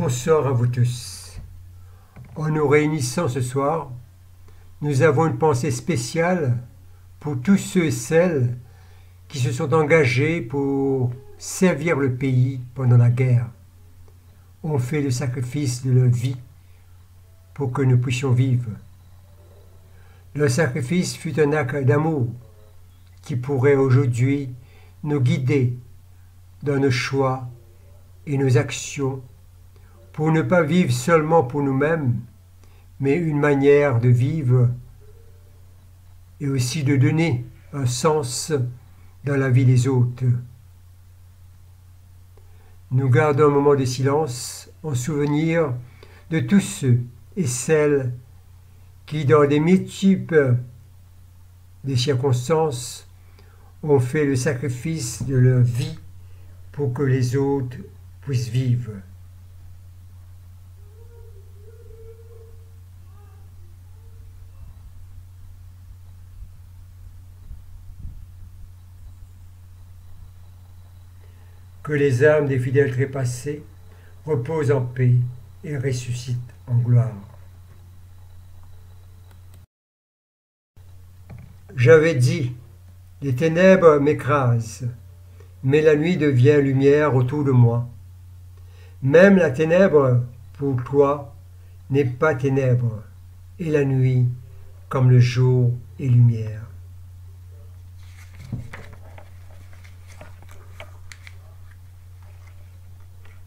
Bonsoir à vous tous. En nous réunissant ce soir, nous avons une pensée spéciale pour tous ceux et celles qui se sont engagés pour servir le pays pendant la guerre, ont fait le sacrifice de leur vie pour que nous puissions vivre. Leur sacrifice fut un acte d'amour qui pourrait aujourd'hui nous guider dans nos choix et nos actions pour ne pas vivre seulement pour nous-mêmes, mais une manière de vivre et aussi de donner un sens dans la vie des autres. Nous gardons un moment de silence en souvenir de tous ceux et celles qui, dans des multiples des circonstances, ont fait le sacrifice de leur vie pour que les autres puissent vivre. Que les âmes des fidèles trépassés reposent en paix et ressuscitent en gloire. J'avais dit, les ténèbres m'écrasent, mais la nuit devient lumière autour de moi. Même la ténèbre, pour toi, n'est pas ténèbre, et la nuit, comme le jour, est lumière.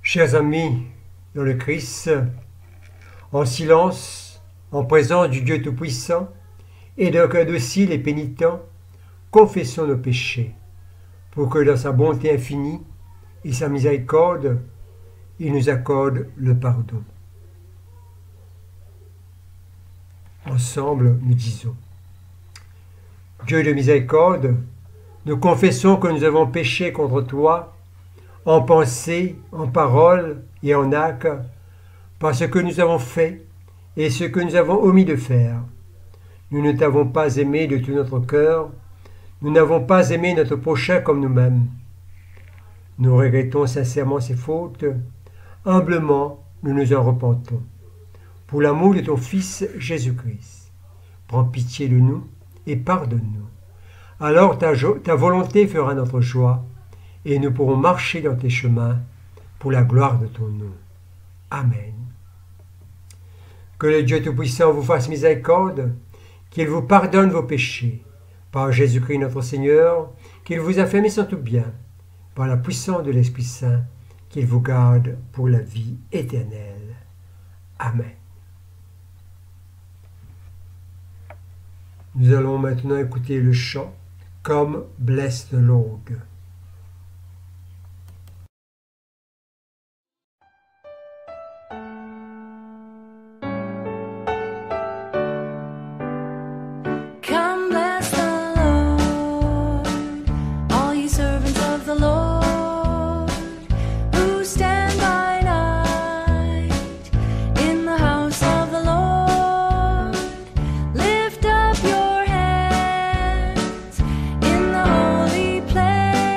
Chers amis dans le Christ, en silence, en présence du Dieu Tout-Puissant, et d'un cœur docile et pénitent, confessons nos péchés, pour que dans sa bonté infinie et sa miséricorde, il nous accorde le pardon. Ensemble, nous disons, Dieu de miséricorde, nous confessons que nous avons péché contre toi, en pensée, en parole et en acte, par ce que nous avons fait et ce que nous avons omis de faire. Nous ne t'avons pas aimé de tout notre cœur, nous n'avons pas aimé notre prochain comme nous-mêmes. Nous regrettons sincèrement ces fautes, humblement nous nous en repentons. Pour l'amour de ton Fils Jésus-Christ, prends pitié de nous et pardonne-nous. Alors ta volonté fera notre joie, et nous pourrons marcher dans tes chemins pour la gloire de ton nom. Amen. Que le Dieu Tout-Puissant vous fasse miséricorde, qu'il vous pardonne vos péchés, par Jésus-Christ notre Seigneur, qu'il vous affermisse en tout bien, par la puissance de l'Esprit Saint, qu'il vous garde pour la vie éternelle. Amen. Nous allons maintenant écouter le chant « Come bless the Lord ». Lift up your hands in the holy place.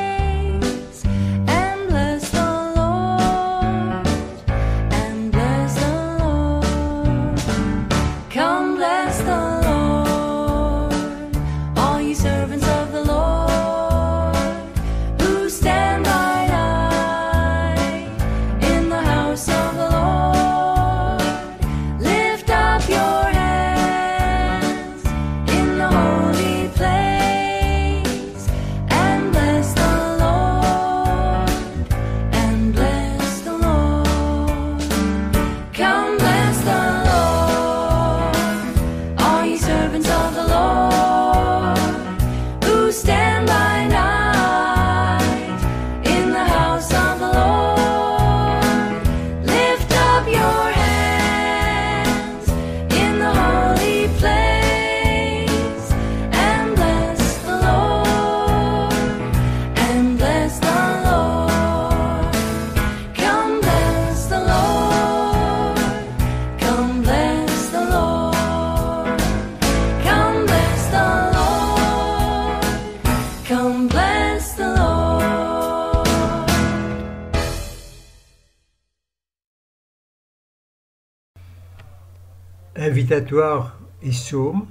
invitatoire et psaume.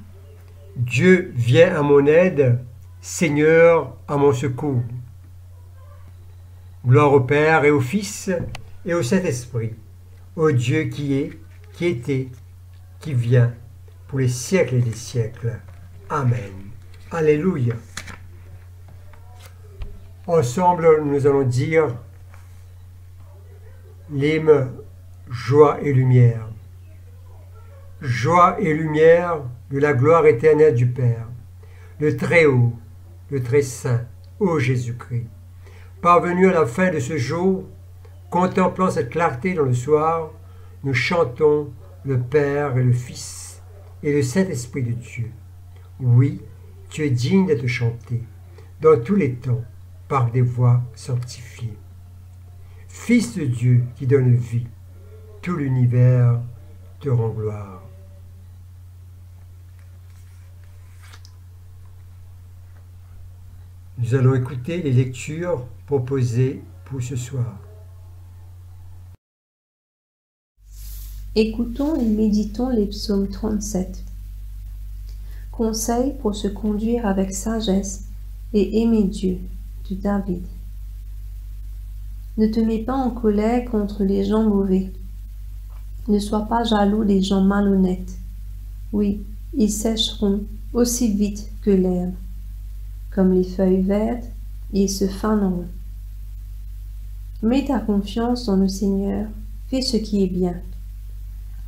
Dieu vient à mon aide, Seigneur à mon secours. Gloire au Père et au Fils et au Saint-Esprit, au Dieu qui est, qui était, qui vient, pour les siècles et des siècles. Amen. Alléluia. Ensemble, nous allons dire l'hymne Joie et lumière. Joie et lumière de la gloire éternelle du Père, le Très-Haut, le Très-Saint, ô Jésus-Christ. Parvenu à la fin de ce jour, contemplant cette clarté dans le soir, nous chantons le Père et le Fils et le Saint-Esprit de Dieu. Oui, tu es digne d'être chanté, dans tous les temps, par des voix sanctifiées. Fils de Dieu qui donne vie, tout l'univers te rend gloire. Nous allons écouter les lectures proposées pour ce soir. Écoutons et méditons les psaumes 37. Conseil pour se conduire avec sagesse et aimer Dieu, de David. Ne te mets pas en colère contre les gens mauvais. Ne sois pas jaloux des gens malhonnêtes. Oui, ils sécheront aussi vite que l'herbe. Comme les feuilles vertes, ils se faneront. Mets ta confiance dans le Seigneur, fais ce qui est bien.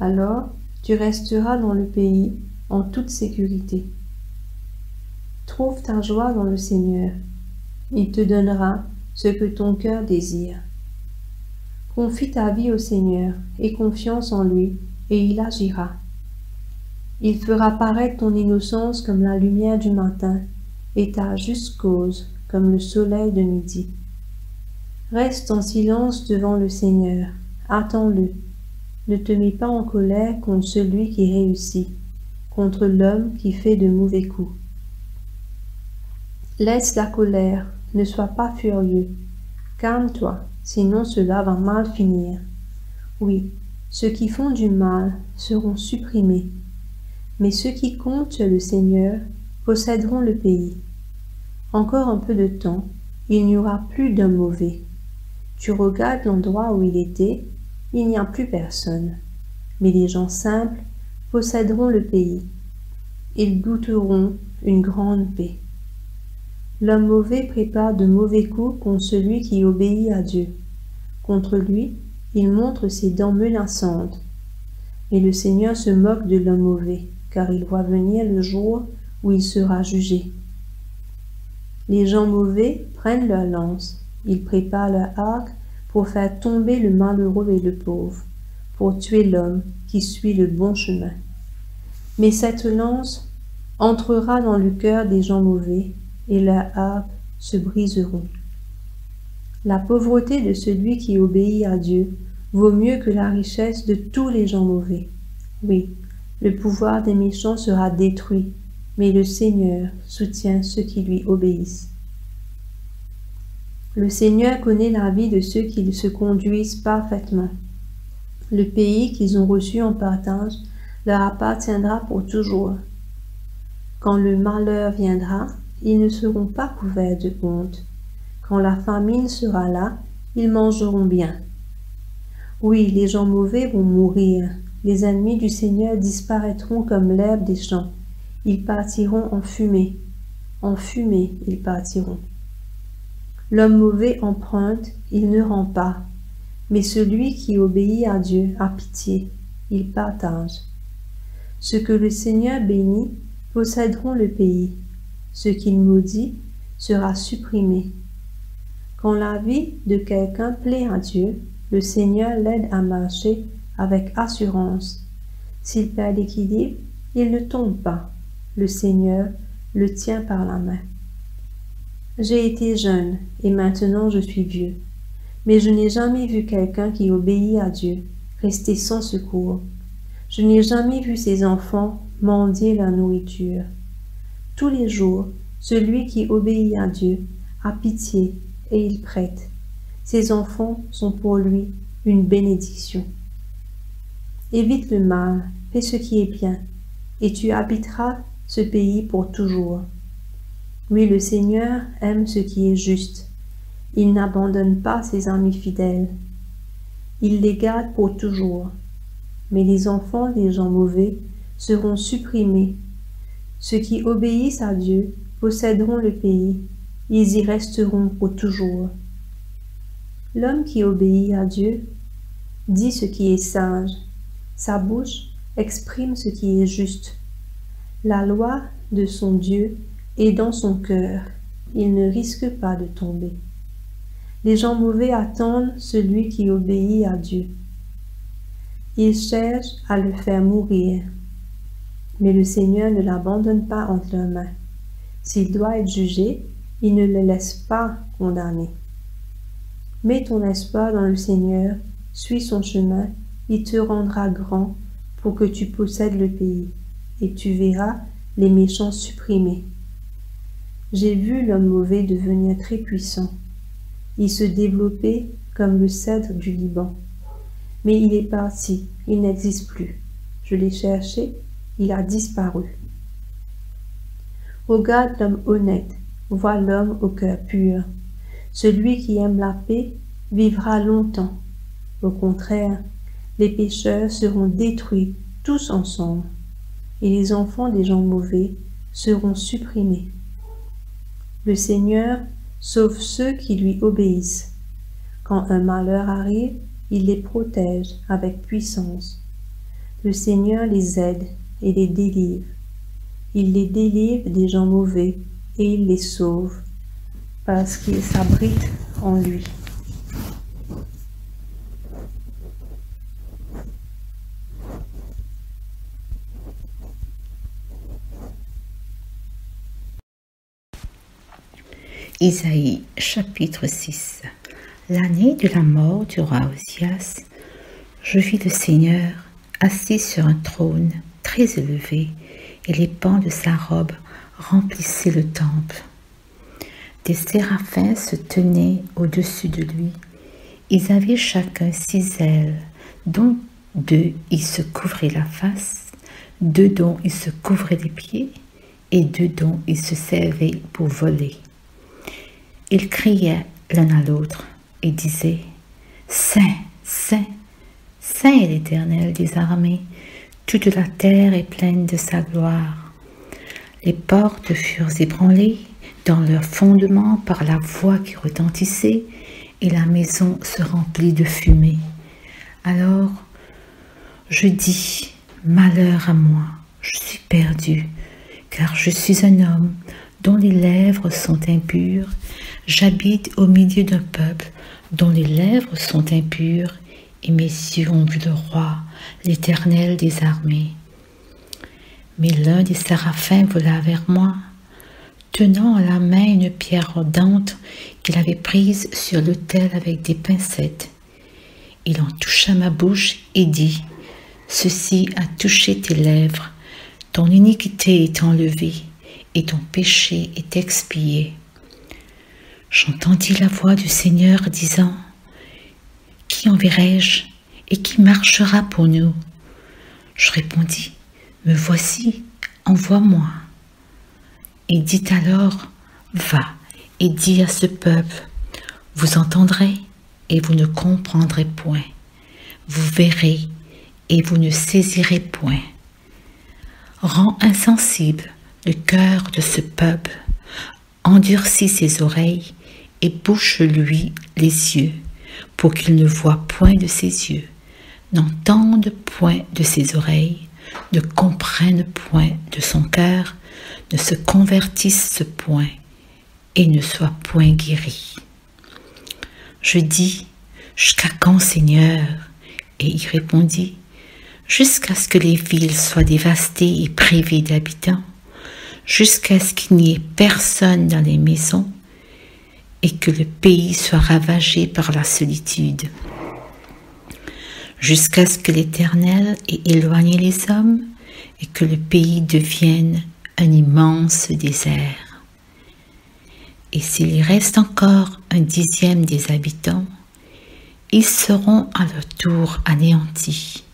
Alors, tu resteras dans le pays en toute sécurité. Trouve ta joie dans le Seigneur. Il te donnera ce que ton cœur désire. Confie ta vie au Seigneur et confiance en lui, et il agira. Il fera paraître ton innocence comme la lumière du matin, et ta juste cause comme le soleil de midi. Reste en silence devant le Seigneur, attends-le. Ne te mets pas en colère contre celui qui réussit, contre l'homme qui fait de mauvais coups. Laisse la colère, ne sois pas furieux. Calme-toi, sinon cela va mal finir. Oui, ceux qui font du mal seront supprimés, mais ceux qui comptent sur le Seigneur posséderont le pays. Encore un peu de temps, il n'y aura plus d'homme mauvais. Tu regardes l'endroit où il était, il n'y a plus personne. Mais les gens simples posséderont le pays. Ils goûteront une grande paix. L'homme mauvais prépare de mauvais coups contre celui qui obéit à Dieu. Contre lui, il montre ses dents menaçantes. Et le Seigneur se moque de l'homme mauvais, car il voit venir le jour où il sera jugé. Les gens mauvais prennent leur lance, ils préparent leur arc pour faire tomber le malheureux et le pauvre, pour tuer l'homme qui suit le bon chemin. Mais cette lance entrera dans le cœur des gens mauvais, et leurs arcs se briseront. La pauvreté de celui qui obéit à Dieu vaut mieux que la richesse de tous les gens mauvais. Oui, le pouvoir des méchants sera détruit, mais le Seigneur soutient ceux qui lui obéissent. Le Seigneur connaît la vie de ceux qui se conduisent parfaitement. Le pays qu'ils ont reçu en partage leur appartiendra pour toujours. Quand le malheur viendra, ils ne seront pas couverts de honte. Quand la famine sera là, ils mangeront bien. Oui, les gens mauvais vont mourir. Les ennemis du Seigneur disparaîtront comme l'herbe des champs. Ils partiront en fumée. En fumée, ils partiront. L'homme mauvais emprunte, il ne rend pas. Mais celui qui obéit à Dieu a pitié, il partage. Ceux que le Seigneur bénit posséderont le pays. Ce qu'il maudit sera supprimé. Quand la vie de quelqu'un plaît à Dieu, le Seigneur l'aide à marcher avec assurance. S'il perd l'équilibre, il ne tombe pas. Le Seigneur le tient par la main. J'ai été jeune et maintenant je suis vieux, mais je n'ai jamais vu quelqu'un qui obéit à Dieu rester sans secours. Je n'ai jamais vu ses enfants mendier la nourriture. Tous les jours, celui qui obéit à Dieu a pitié et il prête. Ses enfants sont pour lui une bénédiction. évite le mal, fais ce qui est bien, et tu habiteras ce pays pour toujours. Oui, le Seigneur aime ce qui est juste. Il n'abandonne pas ses amis fidèles. Il les garde pour toujours. Mais les enfants des gens mauvais seront supprimés. Ceux qui obéissent à Dieu posséderont le pays. Ils y resteront pour toujours. L'homme qui obéit à Dieu dit ce qui est sage. Sa bouche exprime ce qui est juste. La loi de son Dieu est dans son cœur. Il ne risque pas de tomber. Les gens mauvais attendent celui qui obéit à Dieu. Ils cherchent à le faire mourir. Mais le Seigneur ne l'abandonne pas entre leurs mains. S'il doit être jugé, il ne le laisse pas condamner. Mets ton espoir dans le Seigneur, suis son chemin, il te rendra grand pour que tu possèdes le pays, et tu verras les méchants supprimés. J'ai vu l'homme mauvais devenir très puissant. Il se développait comme le cèdre du Liban. Mais il est parti, il n'existe plus. Je l'ai cherché, il a disparu. Regarde l'homme honnête, vois l'homme au cœur pur. Celui qui aime la paix vivra longtemps. Au contraire, les pécheurs seront détruits tous ensemble, et les enfants des gens mauvais seront supprimés. Le Seigneur sauve ceux qui lui obéissent. Quand un malheur arrive, il les protège avec puissance. Le Seigneur les aide et les délivre. Il les délivre des gens mauvais et il les sauve, parce qu'ils s'abritent en lui. Isaïe chapitre 6. L'année de la mort du roi Osias, je vis le Seigneur assis sur un trône très élevé, et les pans de sa robe remplissaient le temple. Des séraphins se tenaient au-dessus de lui. Ils avaient chacun 6 ailes, dont 2 ils se couvraient la face, 2 dont ils se couvraient les pieds, et 2 dont ils se servaient pour voler. Ils criaient l'un à l'autre et disaient « Saint, Saint, Saint est l'Éternel des armées, toute la terre est pleine de sa gloire. » Les portes furent ébranlées dans leur fondement par la voix qui retentissait, et la maison se remplit de fumée. Alors je dis « Malheur à moi, je suis perdu, car je suis un homme dont les lèvres sont impures. J'habite au milieu d'un peuple dont les lèvres sont impures, et mes yeux ont vu le roi, l'Éternel des armées. » Mais l'un des séraphins vola vers moi, tenant à la main une pierre ardente qu'il avait prise sur l'autel avec des pincettes. Il en toucha ma bouche et dit « Ceci a touché tes lèvres, ton iniquité est enlevée et ton péché est expié. » J'entendis la voix du Seigneur disant « Qui enverrai-je et qui marchera pour nous ?» Je répondis « Me voici, envoie-moi. » Et dit alors « Va et dis à ce peuple, vous entendrez et vous ne comprendrez point, vous verrez et vous ne saisirez point. Rends insensible le cœur de ce peuple, endurcis ses oreilles et bouche-lui les yeux, pour qu'il ne voie point de ses yeux, n'entende point de ses oreilles, ne comprenne point de son cœur, ne se convertisse point et ne soit point guéri. » Je dis « Jusqu'à quand, Seigneur ?» Et il répondit « Jusqu'à ce que les villes soient dévastées et privées d'habitants, jusqu'à ce qu'il n'y ait personne dans les maisons et que le pays soit ravagé par la solitude, jusqu'à ce que l'Éternel ait éloigné les hommes et que le pays devienne un immense désert. Et s'il y reste encore 1/10 des habitants, ils seront à leur tour anéantis.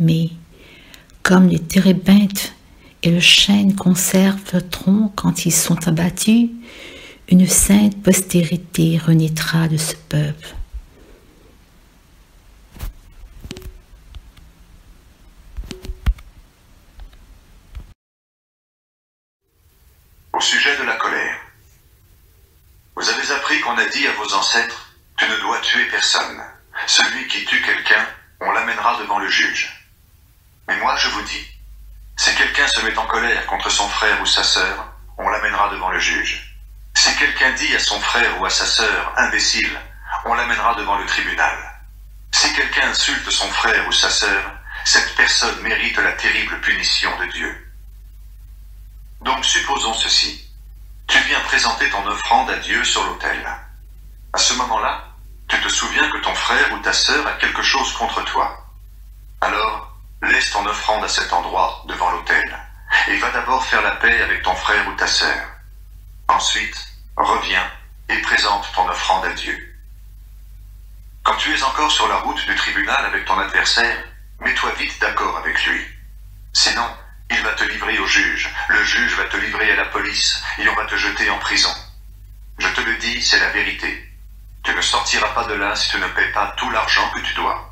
Mais, comme les térébinthes et le chêne conservent le tronc quand ils sont abattus, une sainte postérité renaîtra de ce peuple. Au sujet de la colère. Vous avez appris qu'on a dit à vos ancêtres, « Tu ne dois tuer personne. Celui qui tue quelqu'un, on l'amènera devant le juge. » Mais moi je vous dis, si quelqu'un se met en colère contre son frère ou sa sœur, on l'amènera devant le juge. Si quelqu'un dit à son frère ou à sa sœur, « Imbécile », on l'amènera devant le tribunal. Si quelqu'un insulte son frère ou sa sœur, cette personne mérite la terrible punition de Dieu. Donc supposons ceci. Tu viens présenter ton offrande à Dieu sur l'autel. À ce moment-là, tu te souviens que ton frère ou ta sœur a quelque chose contre toi. Alors, laisse ton offrande à cet endroit, devant l'autel, et va d'abord faire la paix avec ton frère ou ta sœur. Ensuite, reviens et présente ton offrande à Dieu. Quand tu es encore sur la route du tribunal avec ton adversaire, mets-toi vite d'accord avec lui. Sinon, il va te livrer au juge, le juge va te livrer à la police et on va te jeter en prison. Je te le dis, c'est la vérité. Tu ne sortiras pas de là si tu ne paies pas tout l'argent que tu dois.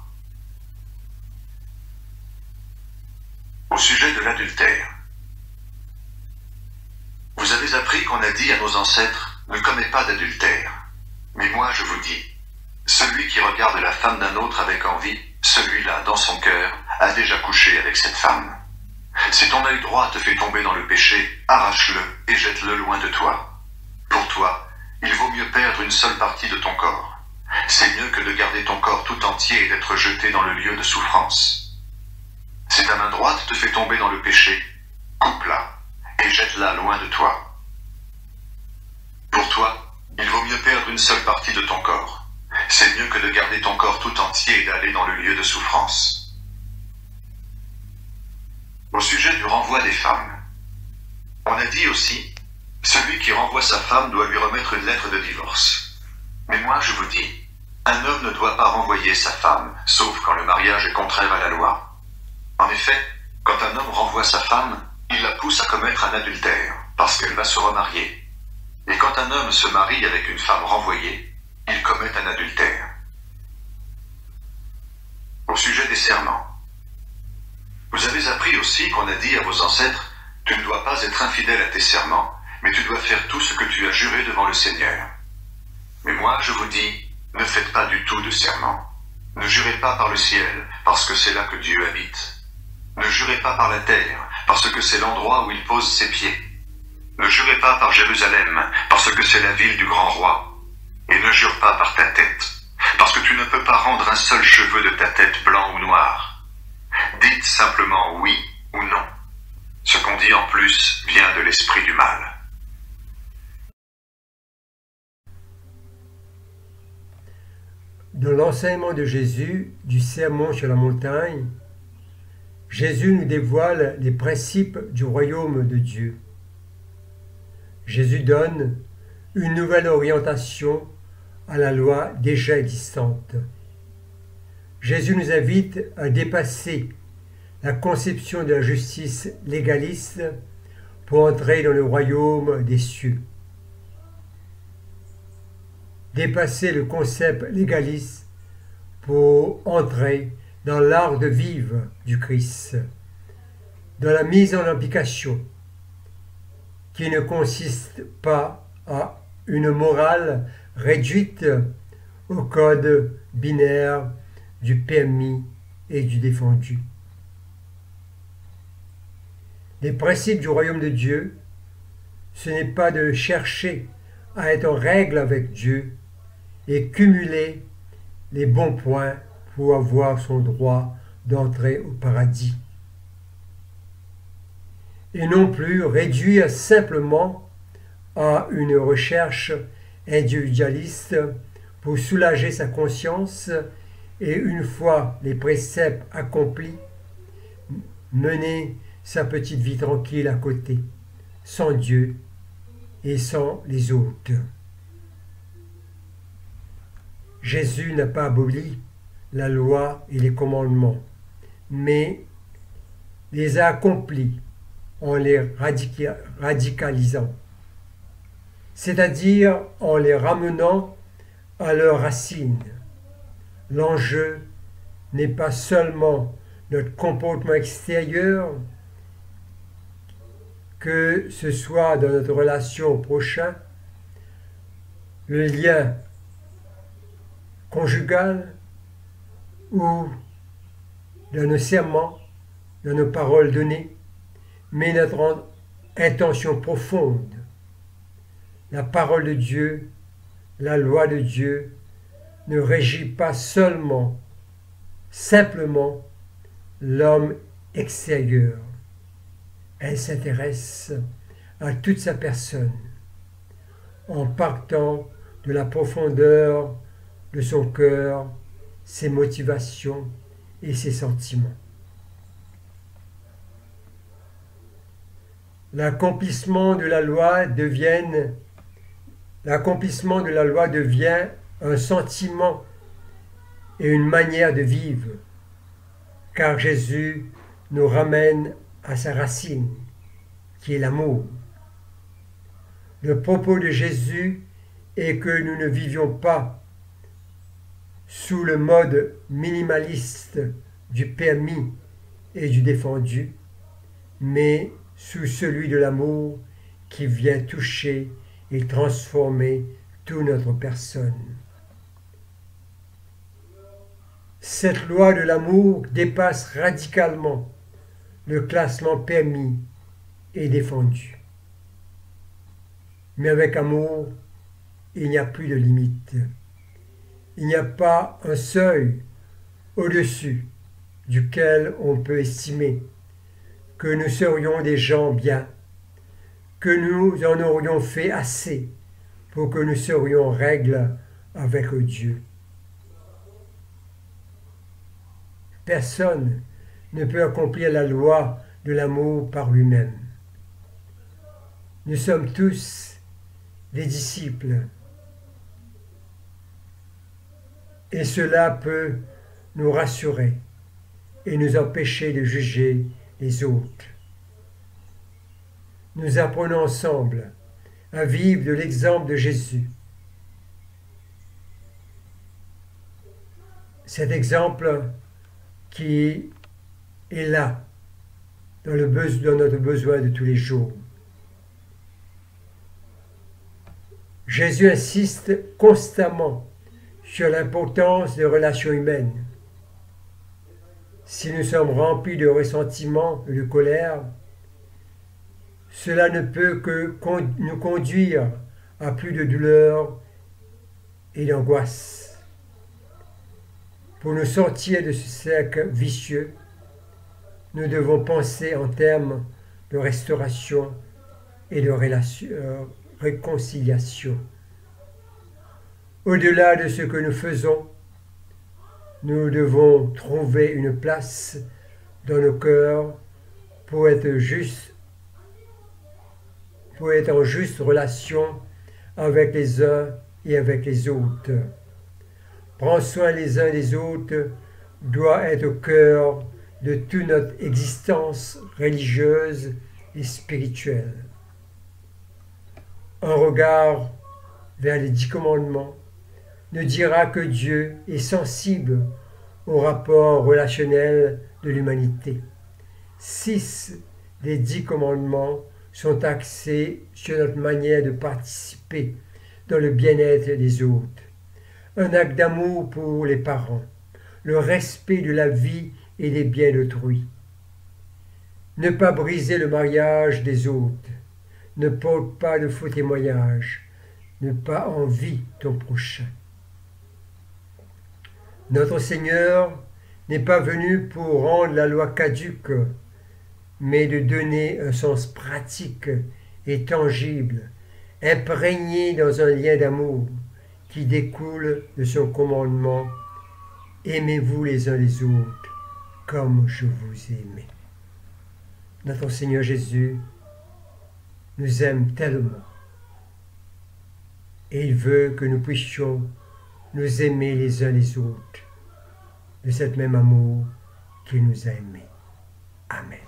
Au sujet de l'adultère. Vous avez appris qu'on a dit à nos ancêtres, ne commets pas d'adultère. Mais moi je vous dis, celui qui regarde la femme d'un autre avec envie, celui-là, dans son cœur, a déjà couché avec cette femme. Si ton œil droit te fait tomber dans le péché, arrache-le et jette-le loin de toi. Pour toi, il vaut mieux perdre une seule partie de ton corps. C'est mieux que de garder ton corps tout entier et d'être jeté dans le lieu de souffrance. Si ta main droite te fait tomber dans le péché, coupe-la et jette-la loin de toi. Pour toi, il vaut mieux perdre une seule partie de ton corps. C'est mieux que de garder ton corps tout entier et d'aller dans le lieu de souffrance. Au sujet du renvoi des femmes. On a dit aussi, celui qui renvoie sa femme doit lui remettre une lettre de divorce. Mais moi je vous dis, un homme ne doit pas renvoyer sa femme, sauf quand le mariage est contraire à la loi. En effet, quand un homme renvoie sa femme, il la pousse à commettre un adultère, parce qu'elle va se remarier. Et quand un homme se marie avec une femme renvoyée, il commet un adultère. Au sujet des serments. Vous avez appris aussi qu'on a dit à vos ancêtres, tu ne dois pas être infidèle à tes serments, mais tu dois faire tout ce que tu as juré devant le Seigneur. Mais moi, je vous dis, ne faites pas du tout de serment. Ne jurez pas par le ciel, parce que c'est là que Dieu habite. Ne jurez pas par la terre, parce que c'est l'endroit où il pose ses pieds. Ne jurez pas par Jérusalem, parce que c'est la ville du grand roi. Et ne jure pas par ta tête, parce que tu ne peux pas rendre un seul cheveu de ta tête blanc ou noir. Dites simplement oui ou non. Ce qu'on dit en plus vient de l'esprit du mal. Dans l'enseignement de Jésus du sermon sur la montagne, Jésus nous dévoile les principes du royaume de Dieu. Jésus donne une nouvelle orientation à la loi déjà existante. Jésus nous invite à dépasser la conception de la justice légaliste pour entrer dans le royaume des cieux. Dépasser le concept légaliste pour entrer dans l'art de vivre du Christ, dans la mise en application qui ne consiste pas à une morale réduite au code binaire du permis et du défendu. Les principes du royaume de Dieu, ce n'est pas de chercher à être en règle avec Dieu et cumuler les bons points pour avoir son droit d'entrer au paradis. Et non plus réduire simplement à une recherche individualiste pour soulager sa conscience et une fois les préceptes accomplis, mener sa petite vie tranquille à côté, sans Dieu et sans les autres. Jésus n'a pas aboli la loi et les commandements, mais les a accomplis en les radicalisant, c'est-à-dire en les ramenant à leurs racines. L'enjeu n'est pas seulement notre comportement extérieur, que ce soit dans notre relation au prochain, le lien conjugal ou dans nos serments, dans nos paroles données, mais notre intention profonde. La parole de Dieu, la loi de Dieu, ne régit pas simplement l'homme extérieur. Elle s'intéresse à toute sa personne, en partant de la profondeur de son cœur, ses motivations et ses sentiments. L'accomplissement de la loi devient un sentiment et une manière de vivre, car Jésus nous ramène à sa racine, qui est l'amour. Le propos de Jésus est que nous ne vivions pas sous le mode minimaliste du permis et du défendu, mais sous celui de l'amour qui vient toucher et transformer toute notre personne. Cette loi de l'amour dépasse radicalement le classement permis et défendu. Mais avec amour, il n'y a plus de limite. Il n'y a pas un seuil au-dessus duquel on peut estimer que nous serions des gens bien, que nous en aurions fait assez pour que nous serions en règle avec Dieu. Personne ne peut accomplir la loi de l'amour par lui-même. Nous sommes tous des disciples et cela peut nous rassurer et nous empêcher de juger les autres. Nous apprenons ensemble à vivre de l'exemple de Jésus. Cet exemple qui est là, dans notre besoin de tous les jours. Jésus insiste constamment sur l'importance des relations humaines. Si nous sommes remplis de ressentiment et de colère, cela ne peut que nous conduire à plus de douleur et d'angoisse. Pour nous sortir de ce cercle vicieux, nous devons penser en termes de restauration et de réconciliation. Au-delà de ce que nous faisons, nous devons trouver une place dans nos cœurs pour être en juste relation avec les uns et avec les autres. Prendre soin les uns des autres doit être au cœur de toute notre existence religieuse et spirituelle. Un regard vers les 10 commandements nous dira que Dieu est sensible au rapport relationnel de l'humanité. 6 des 10 commandements sont axés sur notre manière de participer dans le bien-être des autres. Un acte d'amour pour les parents, le respect de la vie et des biens d'autrui. Ne pas briser le mariage des autres, ne porte pas de faux témoignages, ne pas envie ton prochain. Notre Seigneur n'est pas venu pour rendre la loi caduque, mais de donner un sens pratique et tangible, imprégné dans un lien d'amour qui découle de son commandement « Aimez-vous les uns les autres comme je vous ai aimé ». Notre Seigneur Jésus nous aime tellement et il veut que nous puissions nous aimer les uns les autres de cet même amour qu'il nous a aimés. Amen.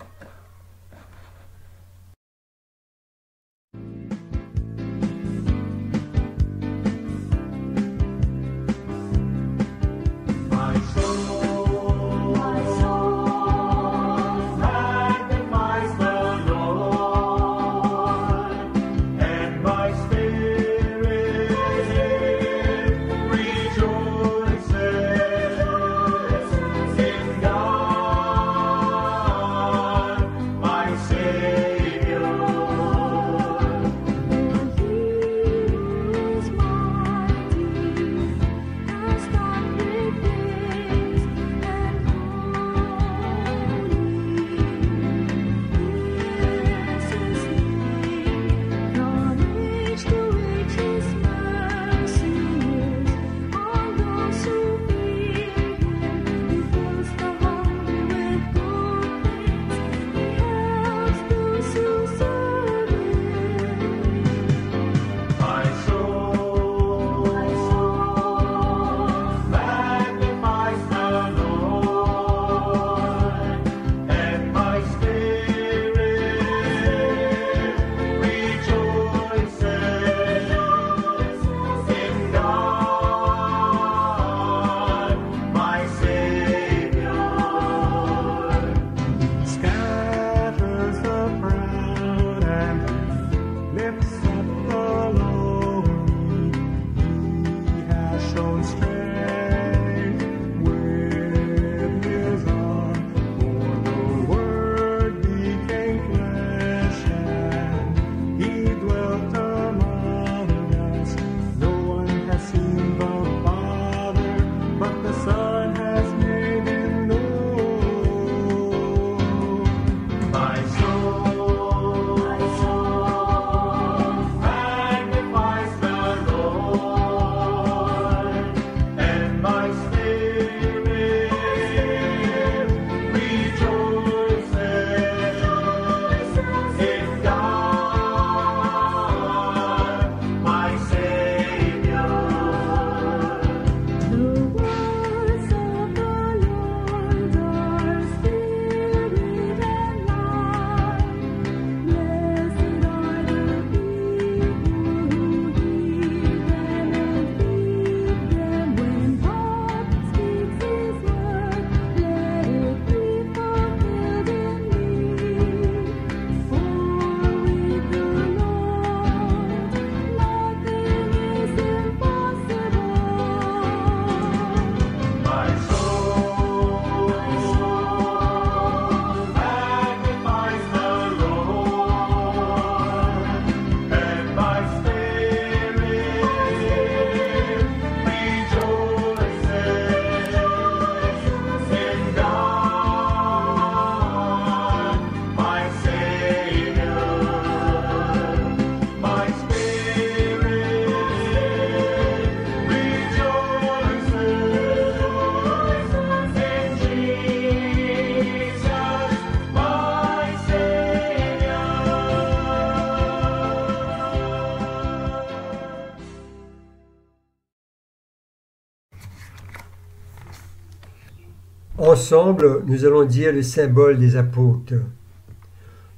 Ensemble, nous allons dire le symbole des apôtres.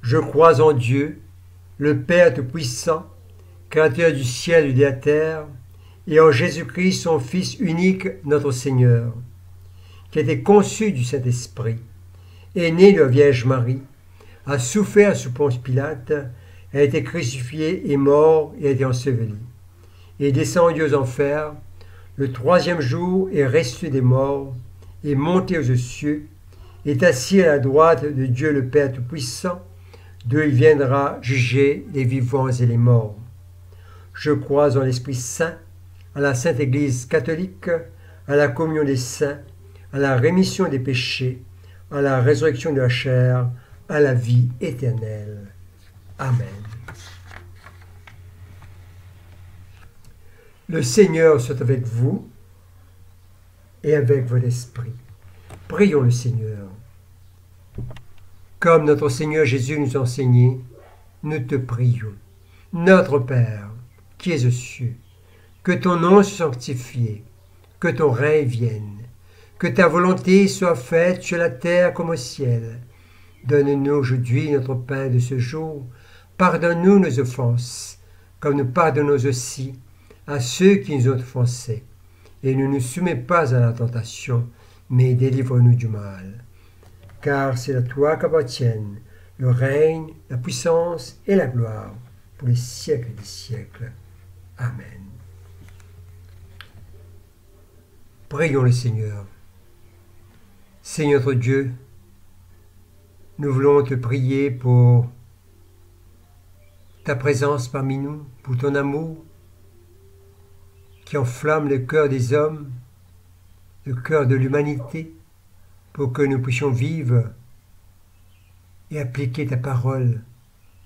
Je crois en Dieu, le Père Tout-Puissant, Créateur du ciel et de la terre, et en Jésus-Christ, son Fils unique, notre Seigneur, qui a été conçu du Saint-Esprit, est né de la Vierge Marie, a souffert sous Ponce Pilate, a été crucifié, est mort et a été enseveli, et est descendu aux enfers, le troisième jour est ressuscité des morts, est monté aux cieux, est assis à la droite de Dieu le Père Tout-Puissant, d'où il viendra juger les vivants et les morts. Je crois en l'Esprit Saint, à la Sainte Église catholique, à la communion des saints, à la rémission des péchés, à la résurrection de la chair, à la vie éternelle. Amen. Le Seigneur soit avec vous et avec votre esprit. Prions le Seigneur. Comme notre Seigneur Jésus nous a enseigné, nous te prions. Notre Père, qui es aux cieux, que ton nom soit sanctifié, que ton règne vienne, que ta volonté soit faite sur la terre comme au ciel. Donne-nous aujourd'hui notre pain de ce jour. Pardonne-nous nos offenses, comme nous pardonnons aussi à ceux qui nous ont offensés. Et ne nous soumets pas à la tentation, mais délivre-nous du mal. Car c'est à toi qu'appartiennent le règne, la puissance et la gloire pour les siècles des siècles. Amen. Prions le Seigneur. Seigneur notre Dieu, nous voulons te prier pour ta présence parmi nous, pour ton amour qui enflamme le cœur des hommes, le cœur de l'humanité, pour que nous puissions vivre et appliquer ta parole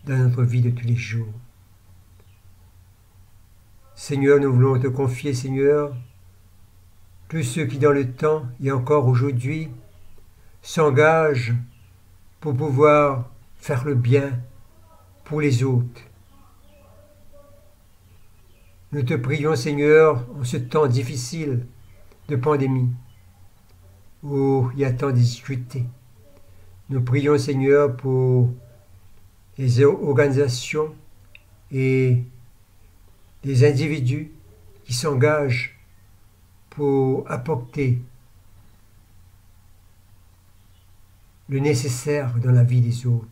dans notre vie de tous les jours. Seigneur, nous voulons te confier, Seigneur, tous ceux qui dans le temps et encore aujourd'hui s'engagent pour pouvoir faire le bien pour les autres. Nous te prions, Seigneur, en ce temps difficile de pandémie, où il y a tant de difficultés. Nous prions, Seigneur, pour les organisations et les individus qui s'engagent pour apporter le nécessaire dans la vie des autres.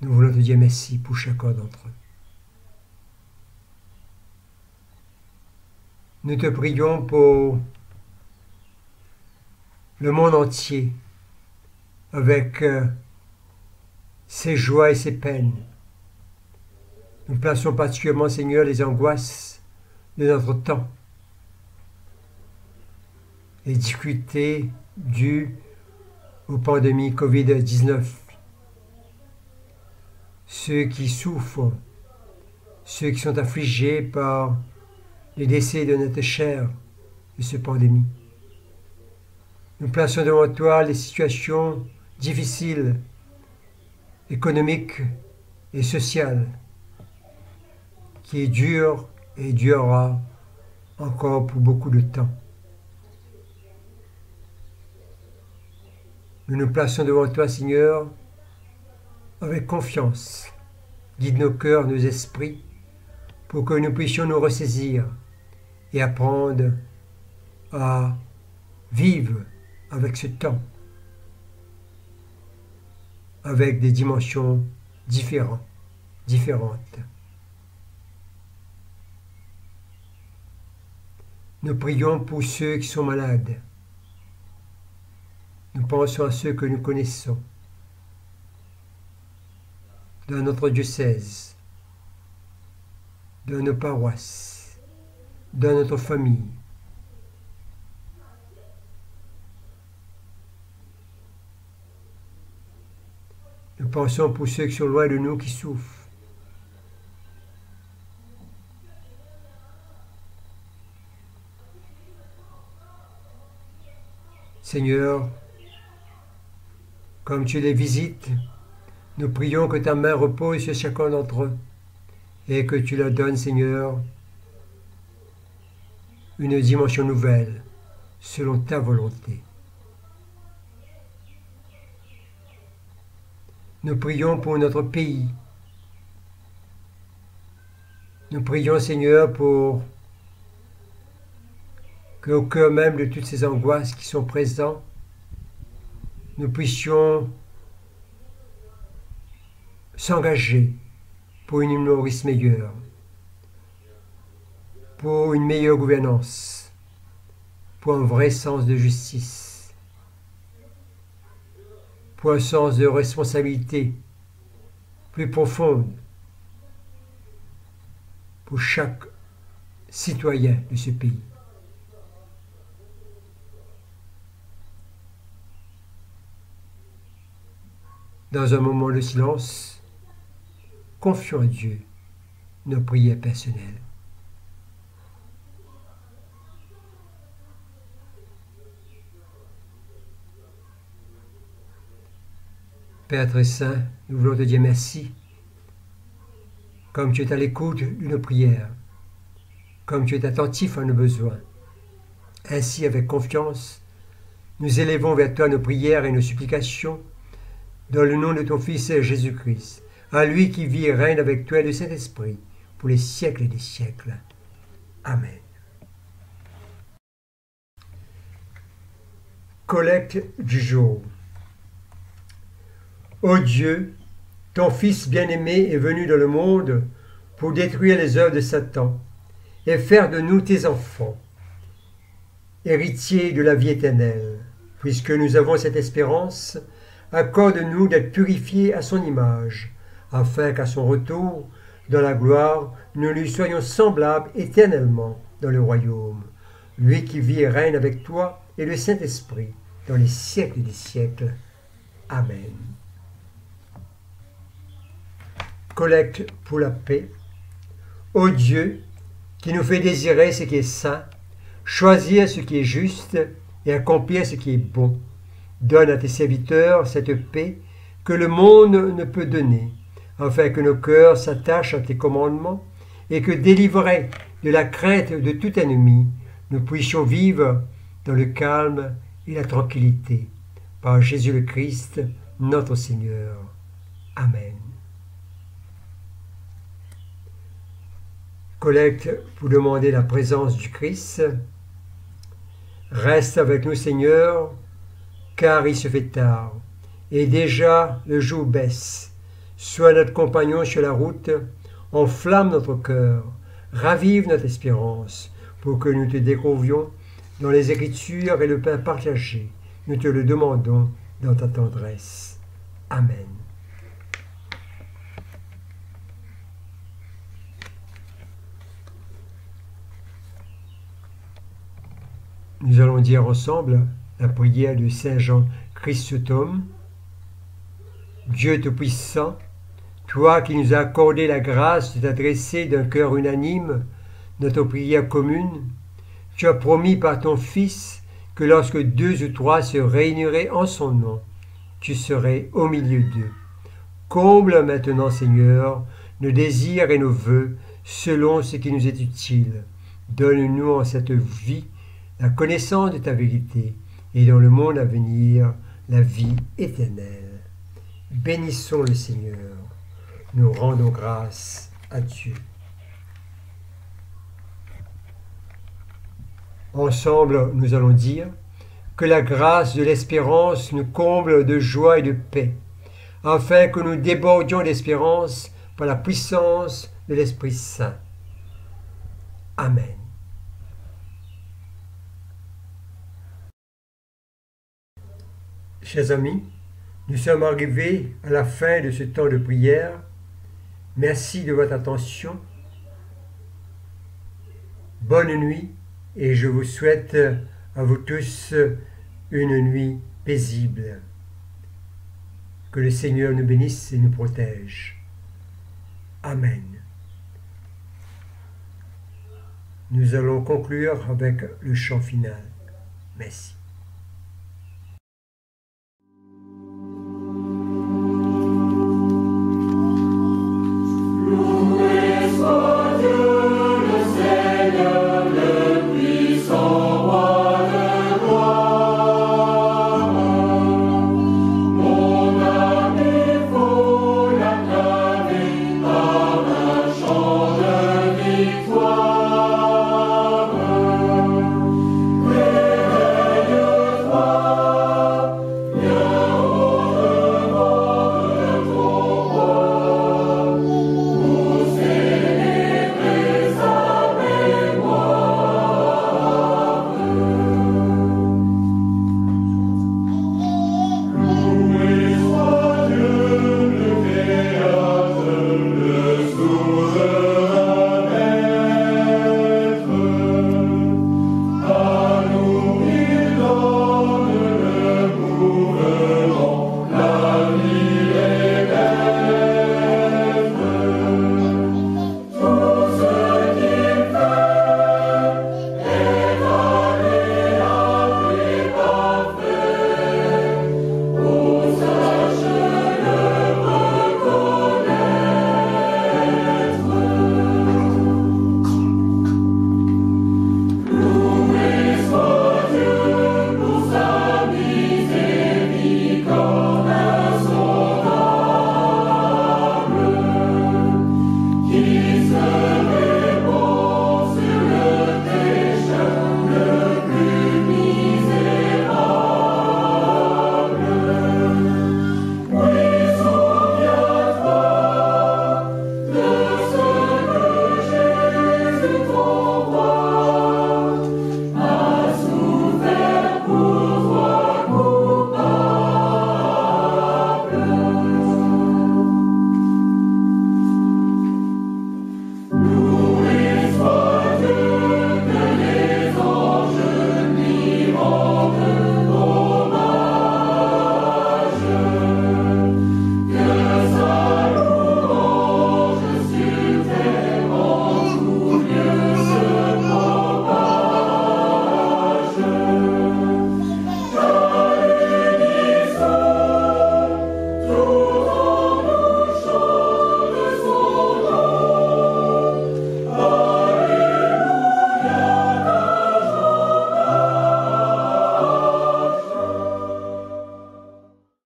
Nous voulons te dire merci pour chacun d'entre eux. Nous te prions pour le monde entier, avec ses joies et ses peines. Nous plaçons particulièrement, Seigneur, les angoisses de notre temps. et difficultés dues aux pandémies Covid-19. Ceux qui souffrent, ceux qui sont affligés par les décès de notre chair de cette pandémie. Nous plaçons devant toi les situations difficiles, économiques et sociales, qui durent et durera encore pour beaucoup de temps. Nous nous plaçons devant toi, Seigneur, avec confiance. Guide nos cœurs, nos esprits, pour que nous puissions nous ressaisir et apprendre à vivre avec ce temps, avec des dimensions différentes. Nous prions pour ceux qui sont malades. Nous pensons à ceux que nous connaissons dans notre diocèse, dans nos paroisses, dans notre famille. Nous pensons pour ceux qui sont loin de nous, qui souffrent. Seigneur, comme tu les visites, nous prions que ta main repose sur chacun d'entre eux et que tu leur donnes, Seigneur, une dimension nouvelle selon ta volonté. Nous prions pour notre pays. Nous prions, Seigneur, pour qu'au cœur même de toutes ces angoisses qui sont présentes, nous puissions s'engager pour une humoriste meilleure, pour une meilleure gouvernance, pour un vrai sens de justice, pour un sens de responsabilité plus profonde pour chaque citoyen de ce pays. Dans un moment de silence, confions à Dieu nos prières personnelles. Père très saint, nous voulons te dire merci, comme tu es à l'écoute de nos prières, comme tu es attentif à nos besoins. Ainsi, avec confiance, nous élevons vers toi nos prières et nos supplications, dans le nom de ton Fils Jésus-Christ, à lui qui vit et règne avec toi et le Saint-Esprit, pour les siècles des siècles. Amen. Collecte du jour. Ô Dieu, ton Fils bien-aimé est venu dans le monde pour détruire les œuvres de Satan et faire de nous tes enfants, héritiers de la vie éternelle. Puisque nous avons cette espérance, accorde-nous d'être purifiés à son image, afin qu'à son retour, dans la gloire, nous lui soyons semblables éternellement dans le royaume. Lui qui vit et règne avec toi et le Saint-Esprit, dans les siècles des siècles. Amen. Collecte pour la paix. Ô Dieu, qui nous fait désirer ce qui est saint, choisir ce qui est juste et accomplir ce qui est bon, donne à tes serviteurs cette paix que le monde ne peut donner, afin que nos cœurs s'attachent à tes commandements et que, délivrés de la crainte de tout ennemi, nous puissions vivre dans le calme et la tranquillité. Par Jésus le Christ, notre Seigneur. Amen. Collecte pour demander la présence du Christ. Reste avec nous, Seigneur, car il se fait tard, et déjà le jour baisse. Sois notre compagnon sur la route, enflamme notre cœur, ravive notre espérance, pour que nous te découvrions dans les Écritures et le pain partagé. Nous te le demandons dans ta tendresse. Amen. Nous allons dire ensemble la prière de Saint Jean Chrysostome. Dieu Tout-Puissant, toi qui nous as accordé la grâce de t'adresser d'un cœur unanime notre prière commune, tu as promis par ton Fils que lorsque 2 ou 3 se réuniraient en son nom, tu serais au milieu d'eux. Comble maintenant, Seigneur, nos désirs et nos vœux selon ce qui nous est utile. Donne-nous en cette vie la connaissance de ta vérité et dans le monde à venir la vie éternelle. Bénissons le Seigneur. Nous rendons grâce à Dieu. Ensemble, nous allons dire que la grâce de l'espérance nous comble de joie et de paix, afin que nous débordions d'espérance par la puissance de l'Esprit Saint. Amen. Chers amis, nous sommes arrivés à la fin de ce temps de prière. Merci de votre attention. Bonne nuit et je vous souhaite à vous tous une nuit paisible. Que le Seigneur nous bénisse et nous protège. Amen. Nous allons conclure avec le chant final. Merci.